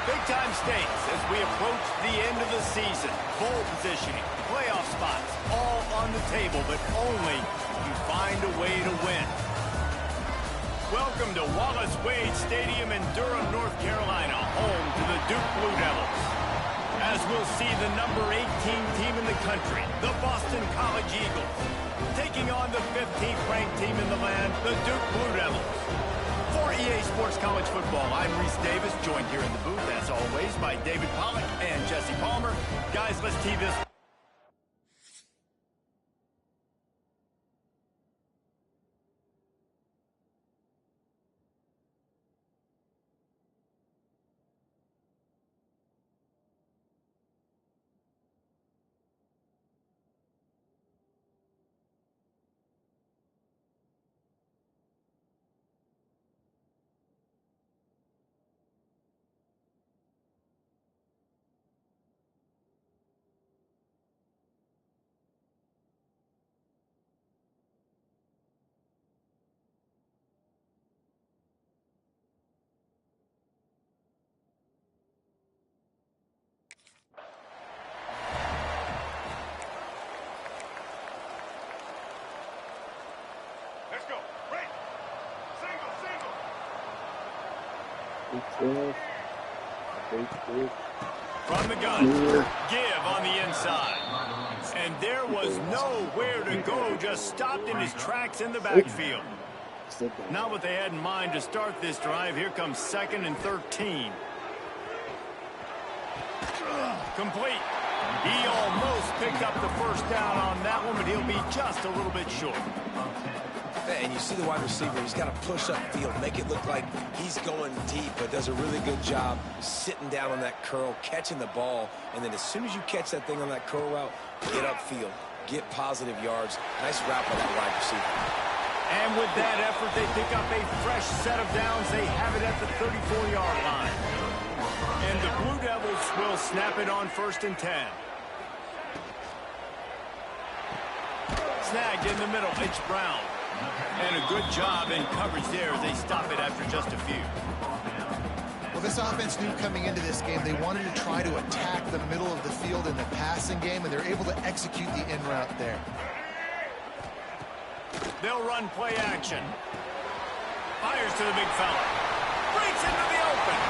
Big-time stakes as we approach the end of the season. Bowl positioning, playoff spots, all on the table, but only if you find a way to win. Welcome to Wallace Wade Stadium in Durham, North Carolina, home to the Duke Blue Devils. As we'll see the number 18 team in the country, the Boston College Eagles, taking on the 15th ranked team in the land, the Duke Blue Devils. For EA Sports College Football, I'm Reese Davis, joined here in the booth, as always, by David Pollack and Jesse Palmer. Guys, let's tee this. Let's go. Break. Single. From the gun, give on the inside. And there was nowhere to go, just stopped in his tracks in the backfield. Not what they had in mind to start this drive. Here comes 2nd and 13. Complete. He almost picked up the first down on that one, but he'll be just a little bit short. And you see the wide receiver, he's got to push upfield, make it look like he's going deep, but does a really good job sitting down on that curl, catching the ball, and then as soon as you catch that thing on that curl route, get upfield, get positive yards. Nice route by that wide receiver. And with that effort, they pick up a fresh set of downs. They have it at the 34-yard line. And the Blue Devils will snap it on 1st and 10. Snagged in the middle, it's Brown. And a good job in coverage there as they stop it after just a few. Well, this offense knew coming into this game they wanted to try to attack the middle of the field in the passing game, and they're able to execute the in route there. They'll run play action. Fires to the big fella. Breaks into the open.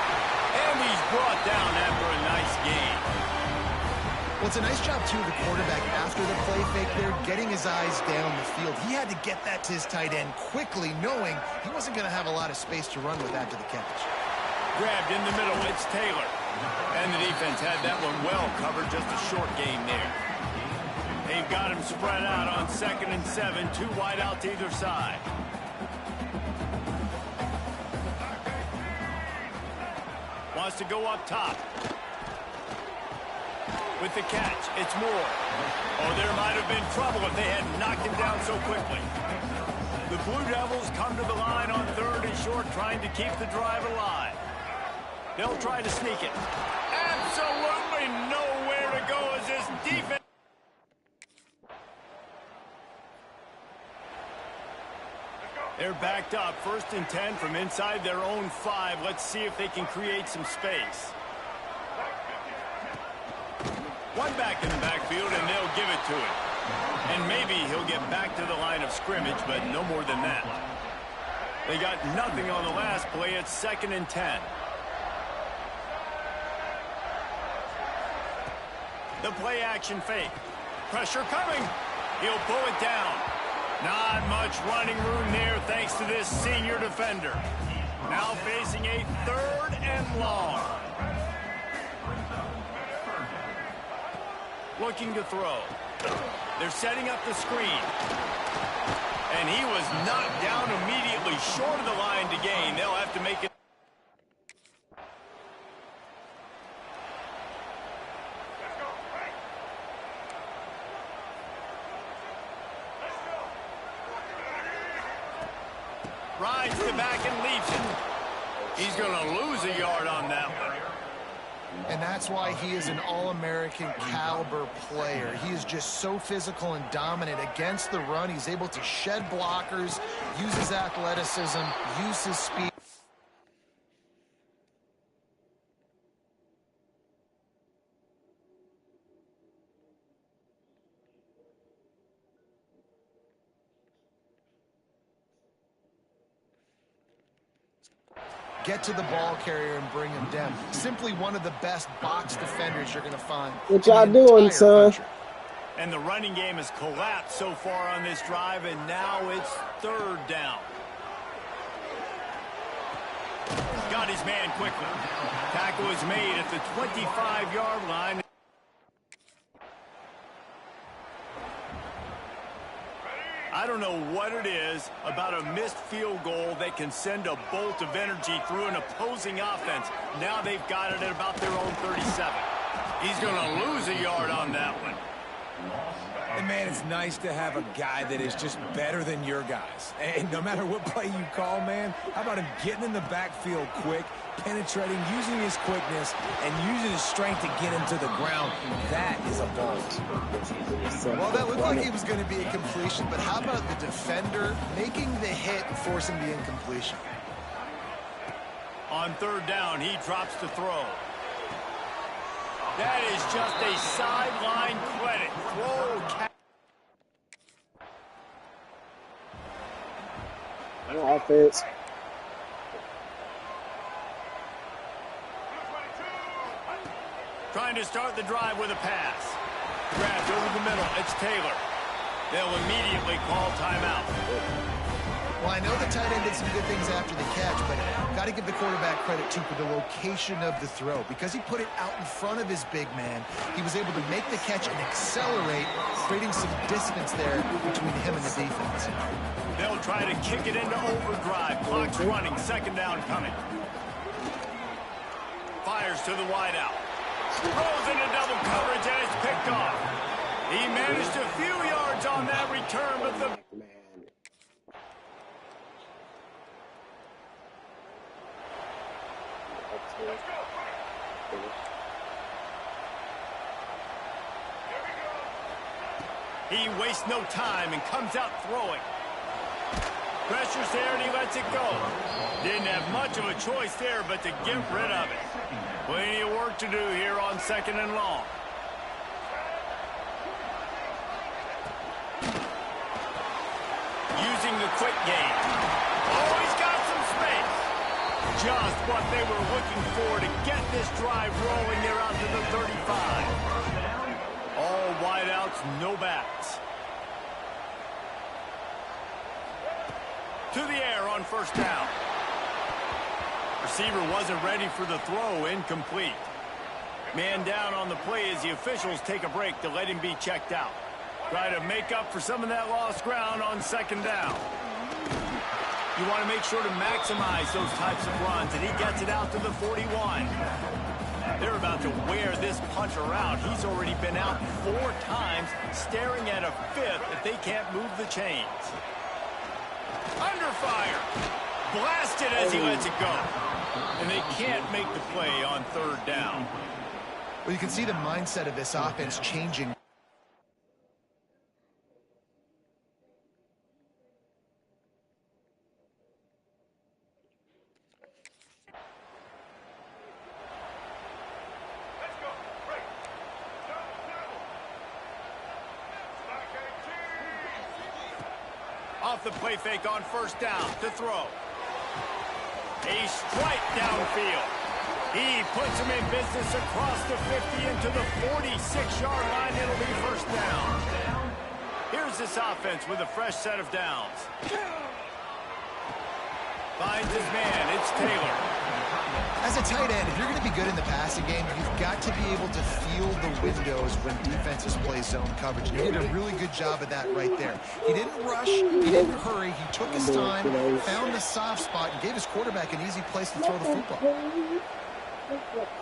And he's brought down after a nice gain. Well, it's a nice job, too, of the quarterback after the play fake there, getting his eyes down the field. He had to get that to his tight end quickly, knowing he wasn't going to have a lot of space to run with after the catch. Grabbed in the middle, it's Taylor. And the defense had that one well covered, just a short gain there. They've got him spread out on 2nd and 7, 2 wide out to either side. Wants to go up top. With the catch, it's Moore. Oh, there might have been trouble if they had knocked him down so quickly. The Blue Devils come to the line on 3rd and short, trying to keep the drive alive. They'll try to sneak it. Absolutely nowhere to go as this defense. They're backed up, 1st and 10 from inside their own 5. Let's see if they can create some space. One back in the backfield, and they'll give it to him. And maybe he'll get back to the line of scrimmage, but no more than that. They got nothing on the last play. It's 2nd and 10. The play action fake. Pressure coming. He'll pull it down. Not much running room there thanks to this senior defender. Now facing a 3rd and long. Looking to throw. They're setting up the screen. And he was knocked down immediately short of the line to gain. They'll have to make it. Rides the back and leaves it. He's going to lose a yard on that one. And that's why he is an All-American caliber player. He is just so physical and dominant against the run. He's able to shed blockers, use his athleticism, use his speed. get to the ball carrier and bring him down. Simply one of the best box defenders you're going to find. What y'all doing, son? Country. And the running game has collapsed so far on this drive, and now it's third down. Got his man quickly. Tackle is made at the 25-yard line. I don't know what it is about a missed field goal that can send a bolt of energy through an opposing offense. Now they've got it at about their own 37. He's going to lose a yard on that one. And, man, it's nice to have a guy that is just better than your guys. And no matter what play you call, man, how about him getting in the backfield quick, penetrating, using his quickness, and using his strength to get him to the ground. That is a bolt. Well, that looked like it was going to be a completion, but how about the defender making the hit and forcing the incompletion? On third down, he drops to throw. That is just a sideline credit. Throw. No offense. Trying to start the drive with a pass. Grabbed over the middle. It's Taylor. They'll immediately call timeout. Well, I know the tight end did some good things after the catch, but got to give the quarterback credit, too, for the location of the throw. Because he put it out in front of his big man, he was able to make the catch and accelerate, creating some distance there between him and the defense. They'll try to kick it into overdrive. Clock's running. Second down coming. Fires to the wideout. Throws into double coverage, and it's picked off. He managed a few yards on that return, but the... He wastes no time and comes out throwing. Pressure's there and he lets it go. Didn't have much of a choice there but to get rid of it. Plenty of work to do here on second and long. Using the quick game. Oh, he's got some space. Just what they were looking for to get this drive rolling. They're out to the 35. All wideouts, no backs. To the air on first down. Receiver wasn't ready for the throw, incomplete. Man down on the play as the officials take a break to let him be checked out. Try to make up for some of that lost ground on second down. You want to make sure to maximize those types of runs, and he gets it out to the 41. They're about to wear this punter out. He's already been out 4 times, staring at a 5th if they can't move the chains. Under fire. Blasted as he lets it go. And they can't make the play on third down. Well, you can see the mindset of this offense changing. Off the play fake on first down to throw. A strike downfield. He puts him in business across the 50 into the 46-yard line. It'll be first down. Here's this offense with a fresh set of downs. Finds his man. It's Taylor. As a tight end, if you're going to be good in the passing game, you've got to be able to feel the windows when defenses play zone coverage. And he did a really good job of that right there. He didn't rush. He didn't hurry. He took his time, found the soft spot, and gave his quarterback an easy place to throw the football.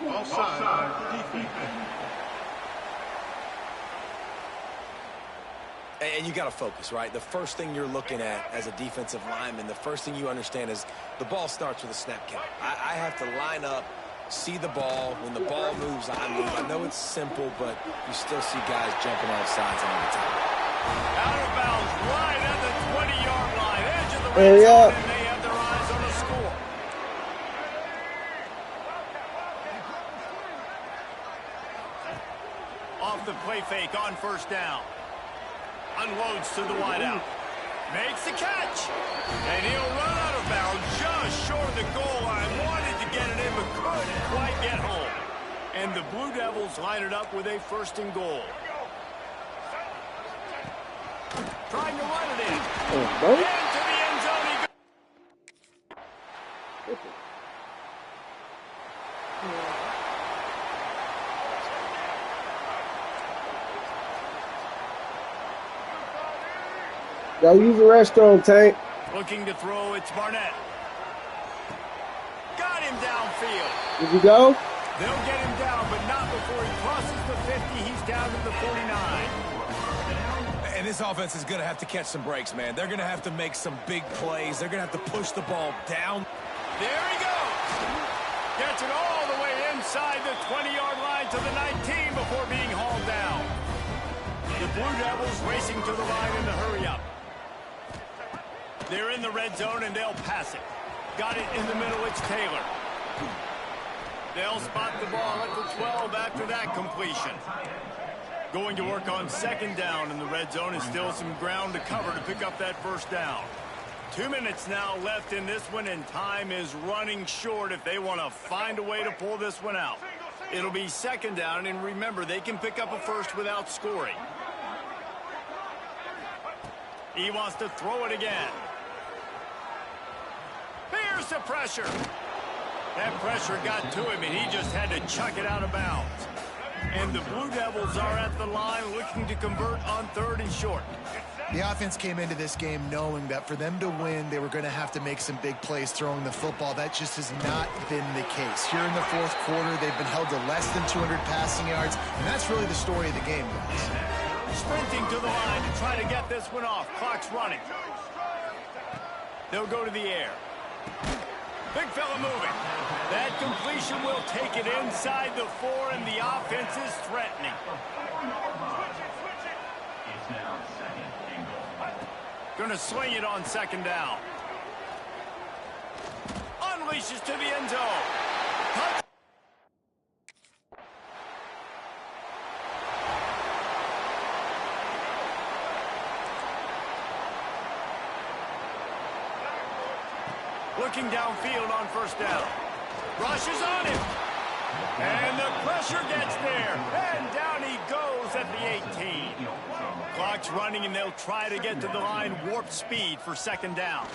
Offside. Defense. And you got to focus, right? The first thing you're looking at as a defensive lineman, the first thing you understand is the ball starts with a snap count. I have to line up, see the ball. When the ball moves, I move. I know it's simple, but you still see guys jumping off sides all the time. Out of bounds, right at the 20-yard line. Edge of the red zone, and they have their eyes on the score. Off the play fake on first down. Unloads to the wideout. Makes the catch. And he'll run out of bounds just short of the goal line. couldn't quite get home. And the Blue Devils line it up with a 1st and goal. Trying to run it in. Oh, Into the end zone he goes. Go use the restroom, Tank. Looking to throw, it's Barnett. Got him downfield. Did you go? They'll get him down, but not before he crosses the 50. He's down to the 49. And this offense is going to have to catch some breaks, man. They're going to have to make some big plays. They're going to have to push the ball down. There he goes. Gets it all the way inside the 20-yard line to the 19 before being hauled down. The Blue Devils racing to the line in the hurry-up. They're in the red zone, and they'll pass it. Got it in the middle. It's Taylor. They'll spot the ball at the 12 after that completion. Going to work on 2nd down in the red zone, and still some ground to cover to pick up that 1st down. 2 minutes now left in this one, and time is running short if they want to find a way to pull this one out. It'll be 2nd down, and remember, they can pick up a 1st without scoring. He wants to throw it again. Here's the pressure. That pressure got to him, and he just had to chuck it out of bounds. And the Blue Devils are at the line looking to convert on 3rd and short. The offense came into this game knowing that for them to win, they were going to have to make some big plays throwing the football. That just has not been the case. Here in the 4th quarter, they've been held to less than 200 passing yards, and that's really the story of the game, guys. Sprinting to the line to try to get this one off. Clock's running. They'll go to the air. Big fella moving. That completion will take it inside the 4, and the offense is threatening. Going to swing it on 2nd down. Unleashes to the end zone. Touch. Looking downfield on 1st down. Rushes on him. And the pressure gets there. And down he goes at the 18. Clock's running, and they'll try to get to the line warp speed for 2nd down.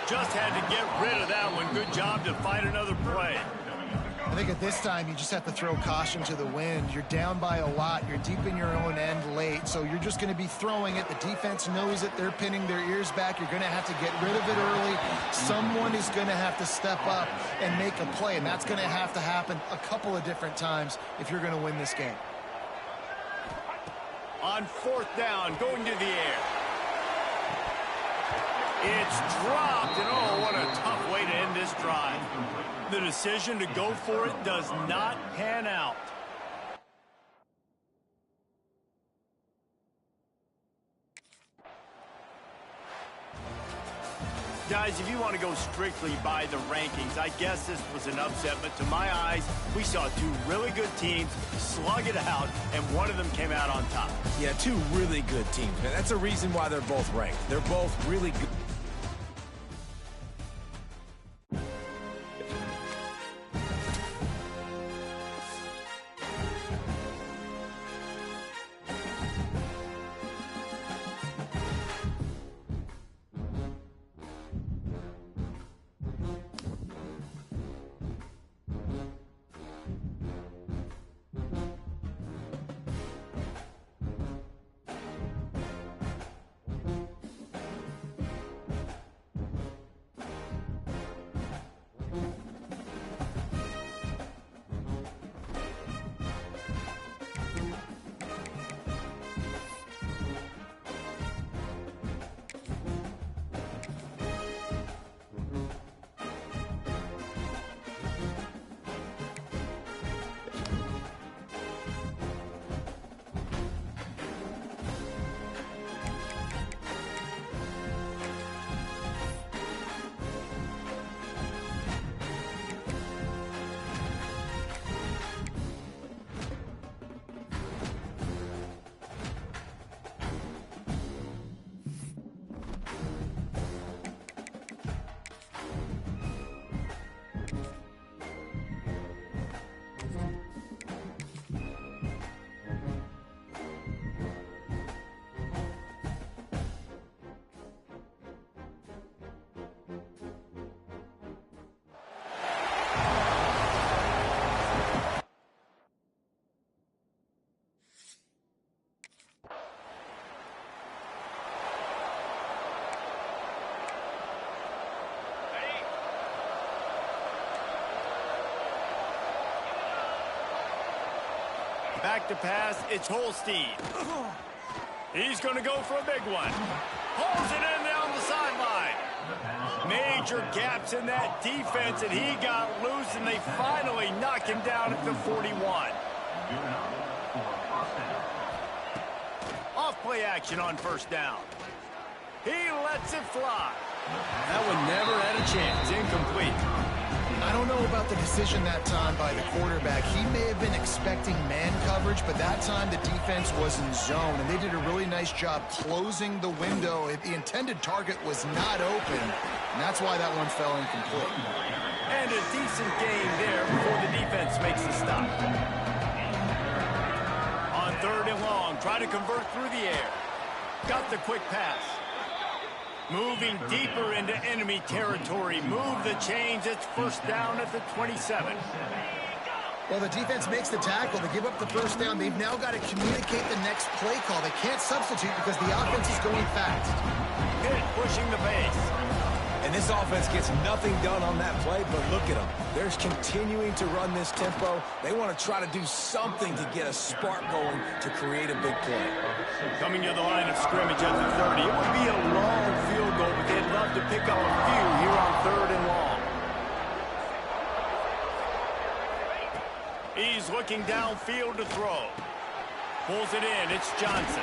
Just had to get rid of that one. Good job to find another play. I think at this time, you just have to throw caution to the wind. You're down by a lot. You're deep in your own end late, so you're just going to be throwing it. The defense knows it. They're pinning their ears back. You're going to have to get rid of it early. Someone is going to have to step up and make a play, and that's going to have to happen a couple of different times if you're going to win this game. On 4th down, going to the air. It's dropped, and oh, what a tough way to end this drive. The decision to go for it does not pan out. Guys, if you want to go strictly by the rankings, I guess this was an upset, but to my eyes, we saw 2 really good teams slug it out, and one of them came out on top. Yeah, 2 really good teams, man. That's a reason why they're both ranked. They're both really good. Back to pass, it's Holstein. He's going to go for a big one. Pulls it in down the sideline. Major gaps in that defense, and he got loose, and they finally knock him down at the 41. Off play action on first down. He lets it fly. That one never had a chance. Incomplete. I don't know about the decision that time by the quarterback. He may have been expecting man coverage, but that time the defense was in zone, and they did a really nice job closing the window. The intended target was not open, and that's why that one fell incomplete. And a decent game there before the defense makes the stop. On third and long, try to convert through the air. Got the quick pass. Moving deeper into enemy territory. Move the chains. It's first down at the 27. Well, the defense makes the tackle. They give up the first down. They've now got to communicate the next play call. They can't substitute because the offense is going fast. Pitt pushing the pace. And this offense gets nothing done on that play, but look at them. They're continuing to run this tempo. They want to try to do something to get a spark going to create a big play. Coming to the line of scrimmage at the 30. It would be a long field goal, but they'd love to pick up a few here on third and long. He's looking downfield to throw. Pulls it in. It's Johnson.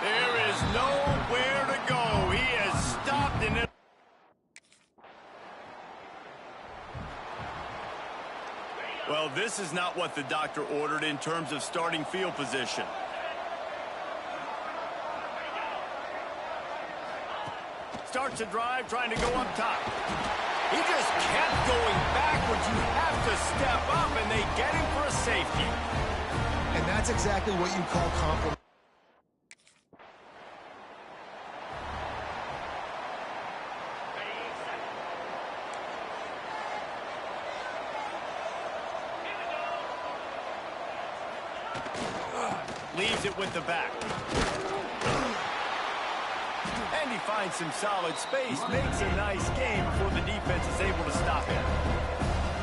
There is nowhere to go. He has stopped in it. Well, this is not what the doctor ordered in terms of starting field position. Starts a drive, trying to go up top. He just kept going backwards. You have to step up, and they get him for a safety. And that's exactly what you call compromise. Leaves it with the back. And he finds some solid space. Makes a nice game before the defense is able to stop him.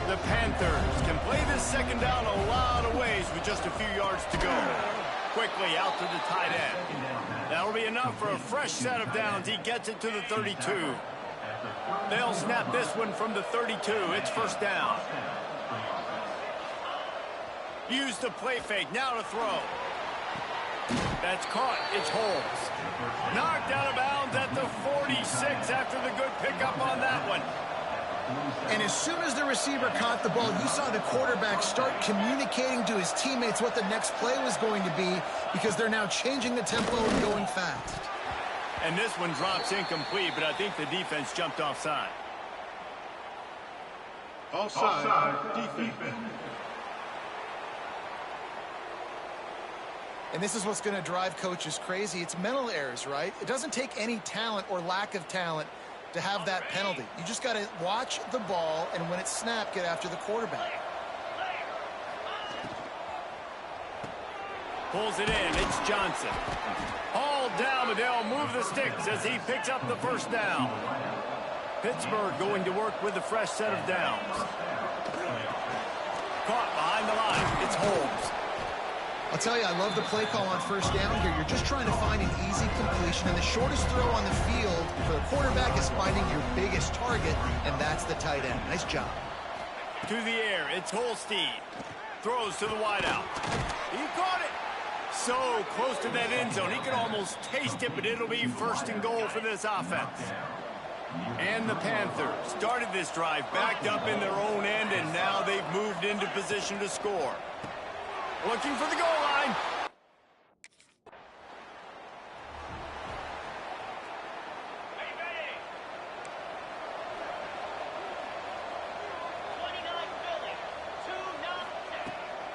The Panthers can play this second down a lot of ways with just a few yards to go. Quickly out to the tight end. That'll be enough for a fresh set of downs. He gets it to the 32. They'll snap this one from the 32. It's first down. Use the play fake. Now to throw. That's caught. It's Holmes. Knocked out of bounds at the 46 after the good pickup on that one. And as soon as the receiver caught the ball, you saw the quarterback start communicating to his teammates what the next play was going to be because they're now changing the tempo and going fast. And this one drops incomplete, but I think the defense jumped offside. Offside. Defense. And this is what's going to drive coaches crazy. It's mental errors, right? It doesn't take any talent or lack of talent to have that penalty. You just got to watch the ball, and when it's snapped, get after the quarterback. Pulls it in. It's Johnson. All down, but they'll move the sticks as he picks up the first down. Pittsburgh going to work with a fresh set of downs. Caught behind the line. It's Holmes. I'll tell you, I love the play call on first down here. You're just trying to find an easy completion, and the shortest throw on the field for the quarterback is finding your biggest target, and that's the tight end. Nice job. To the air, it's Holstein. Throws to the wideout. He caught it. So close to that end zone. He could almost taste it, but it'll be first and goal for this offense. And the Panthers started this drive backed up in their own end, and now they've moved into position to score. Looking for the goal line.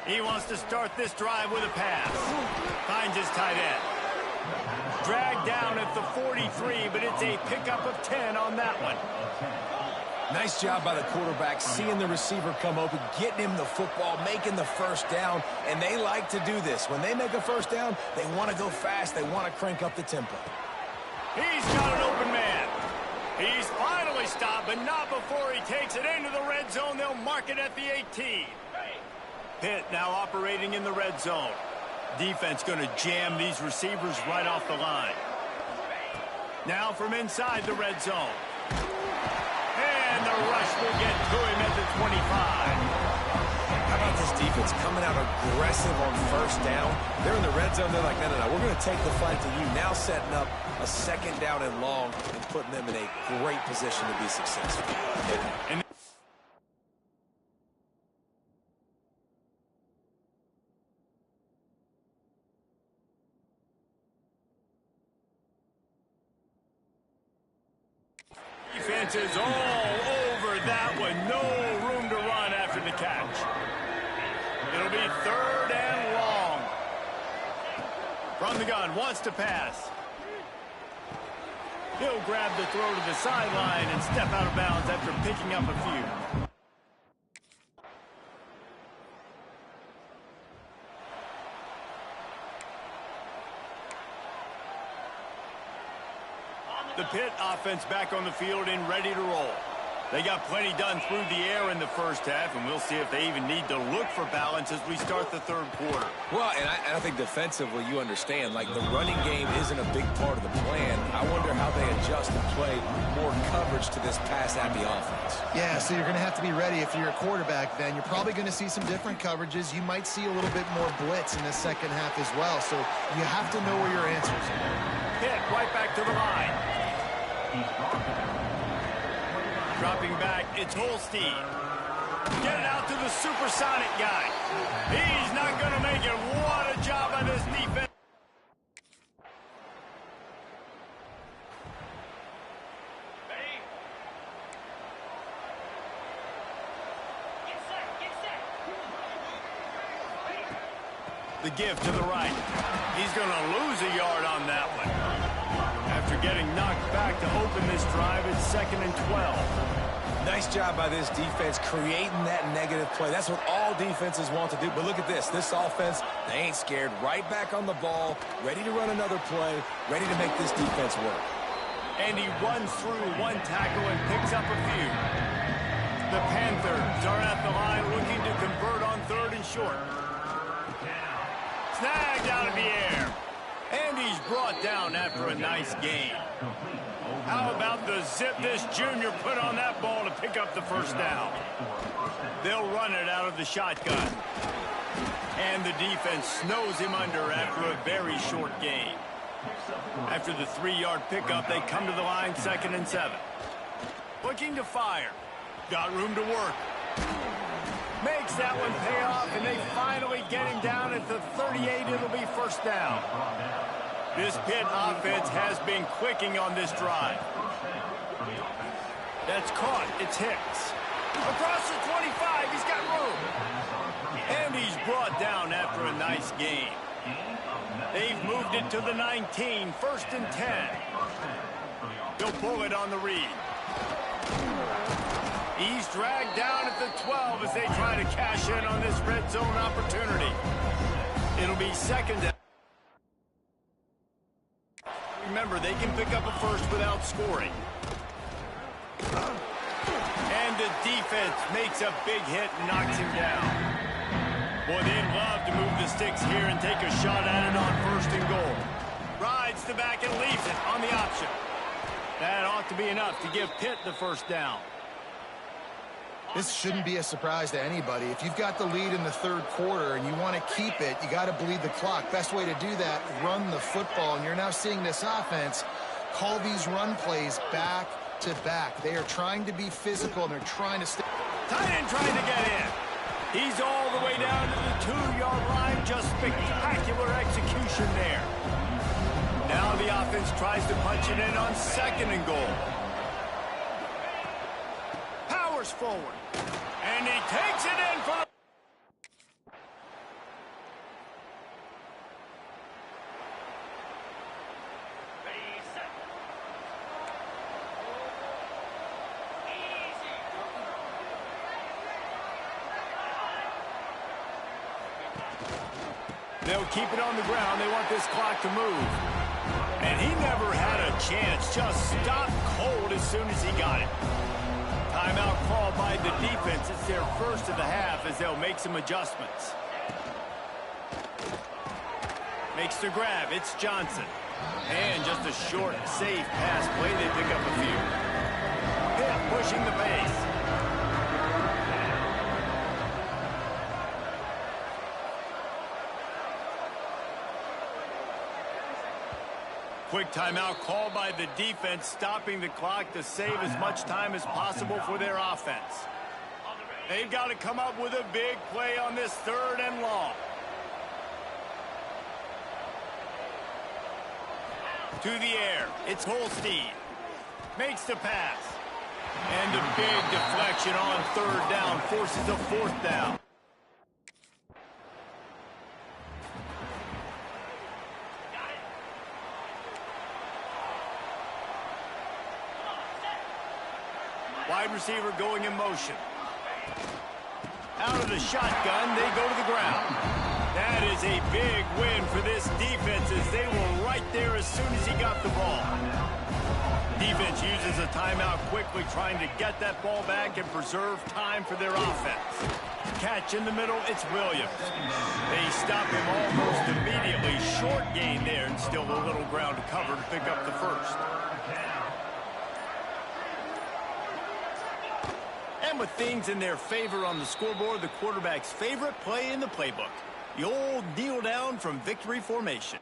He wants to start this drive with a pass. Finds his tight end. Dragged down at the 43, but it's a pickup of 10 on that one. Nice job by the quarterback, seeing the receiver come open, getting him the football, making the first down, and they like to do this. When they make a first down, they want to go fast. They want to crank up the tempo. He's got an open man. He's finally stopped, but not before he takes it into the red zone. They'll mark it at the 18. Pitt now operating in the red zone. Defense going to jam these receivers right off the line. Now from inside the red zone. And the rush will get to him at the 25. How about this defense coming out aggressive on first down? They're in the red zone. They're like, no, we're going to take the fight to you. Now setting up a second down and long and putting them in a great position to be successful. And defense is all over that one. No room to run after the catch. It'll be third and long. From the gun, wants to pass. He'll grab the throw to the sideline and step out of bounds after picking up a few. The Pitt offense back on the field and ready to roll. They got plenty done through the air in the first half, and we'll see if they even need to look for balance as we start the third quarter. Well, and I think defensively, you understand, like the running game isn't a big part of the plan. I wonder how they adjust and play more coverage to this pass-happy offense. Yeah, so you're going to have to be ready if you're a quarterback then. You're probably going to see some different coverages. You might see a little bit more blitz in the second half as well, so you have to know where your answers are. Pitt right back to the line. Dropping back, it's Holstein. Get it out to the supersonic guy. He's not going to make it. What a job by this defense. The give to the right. He's going to lose a yard on that one. After getting knocked back to open this drive, it's 2nd and 12. Nice job by this defense creating that negative play. That's what all defenses want to do. But look at this. This offense, they ain't scared. Right back on the ball, ready to run another play, ready to make this defense work. And he runs through one tackle and picks up a few. The Panthers are at the line looking to convert on 3rd and short. Snagged out of the air. And he's brought down after a nice gain. How about the zip this junior put on that ball to pick up the first down? They'll run it out of the shotgun. And the defense snows him under after a very short gain. After the 3-yard pickup, they come to the line 2nd and 7. Looking to fire. Got room to work. Makes that one pay off, and they finally get him down at the 38. It'll be first down. This Pitt offense has been clicking on this drive. That's caught. It's Hicks. Across the 25. He's got room. And he's brought down after a nice gain. They've moved it to the 19. 1st and 10. He'll pull it on the read. He's dragged down at the 12 as they try to cash in on this red zone opportunity. It'll be 2nd down. Remember, they can pick up a first without scoring. And the defense makes a big hit and knocks him down. Boy, they'd love to move the sticks here and take a shot at it on 1st and goal. Rides the back and leaves it on the option. That ought to be enough to give Pitt the first down. This shouldn't be a surprise to anybody. If you've got the lead in the 3rd quarter and you want to keep it, you got to bleed the clock. Best way to do that, run the football. And you're now seeing this offense call these run plays back to back. They are trying to be physical, and they're trying to stay. Tight end trying to get in. He's all the way down to the 2-yard line. Just spectacular execution there. Now the offense tries to punch it in on 2nd and goal. Powers forward. And he takes it in for the... They'll keep it on the ground. They want this clock to move. And he never had a chance. Just stopped cold as soon as he got it. Timeout call by the defense. It's their first of the half as they'll make some adjustments. Makes the grab. It's Johnson. And just a short, safe pass play. They pick up a few. Pitt pushing the pace. Quick timeout called by the defense, stopping the clock to save as much time as possible for their offense. They've got to come up with a big play on this 3rd and long. To the air, it's Holstein. Makes the pass. And the big deflection on 3rd down forces a 4th down. Wide receiver going in motion. Out of the shotgun, they go to the ground. That is a big win for this defense as they were right there as soon as he got the ball. Defense uses a timeout quickly, trying to get that ball back and preserve time for their offense. Catch in the middle, it's Williams. They stop him almost immediately. Short gain there and still a little ground to cover to pick up the 1st. And with things in their favor on the scoreboard, the quarterback's favorite play in the playbook. The old kneel down from victory formation.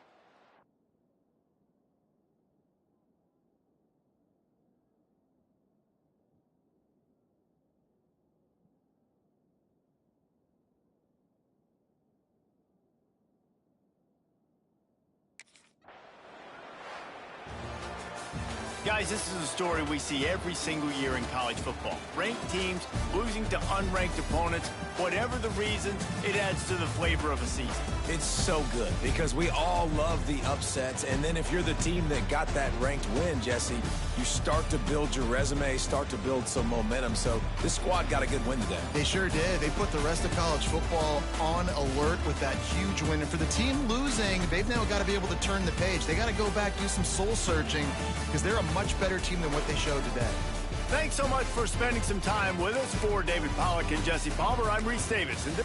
Guys, this is a story we see every single year in college football. Ranked teams losing to unranked opponents. Whatever the reasons, it adds to the flavor of a season. It's so good because we all love the upsets. And then if you're the team that got that ranked win, Jesse, you start to build your resume, start to build some momentum. So this squad got a good win today. They sure did. They put the rest of college football on alert with that huge win. And for the team losing, they've now got to be able to turn the page. They got to go back, do some soul searching, because they're a much better team than what they showed today. Thanks so much for spending some time with us. For David Pollack and Jesse Palmer, I'm Reese Davis. And